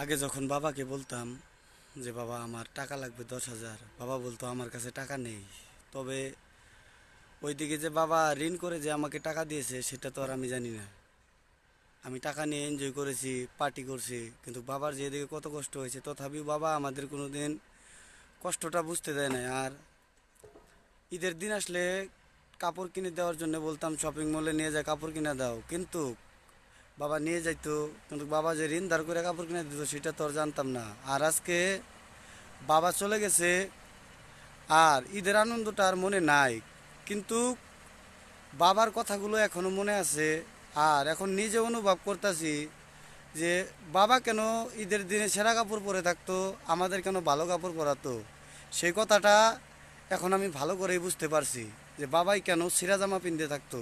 আগে যখন বাবাকে বলতাম যে বাবা আমার টাকা লাগবে 10,000, বাবা বলতো আমার কাছে টাকা নেই। তবে ওইদিকে যে বাবা ঋণ করে যে আমাকে টাকা দিয়েছে সেটা তো আর আমি জানি না। আমি টাকা নিয়ে এনজয় করেছি, পার্টি করছি, কিন্তু বাবার যেদিকে কত কষ্ট হয়েছে তথাপিও বাবা আমাদের কোনো দিন কষ্টটা বুঝতে দেয় না। আর ঈদের দিন আসলে কাপড় কিনে দেওয়ার জন্য বলতাম শপিং মলে নিয়ে যায় কাপড় কিনে দাও, কিন্তু বাবা নিয়ে যাইতো, কিন্তু বাবা যে ঋণ ধার করে কাপড় কিনে দিত সেটা তো আর জানতাম না। আর আজকে বাবা চলে গেছে, আর ঈদের আনন্দটা আর মনে নাই, কিন্তু বাবার কথাগুলো এখনো মনে আছে। আর এখন নিজে অনুভব করতেছি যে বাবা কেন ঈদের দিনে সেরা কাপড় পরে থাকতো, আমাদের কেন ভালো কাপড় পরাতো। সেই কথাটা এখন আমি ভালো করেই বুঝতে পারছি যে বাবাই কেন ছিঁড়া জামা পিনতে থাকতো।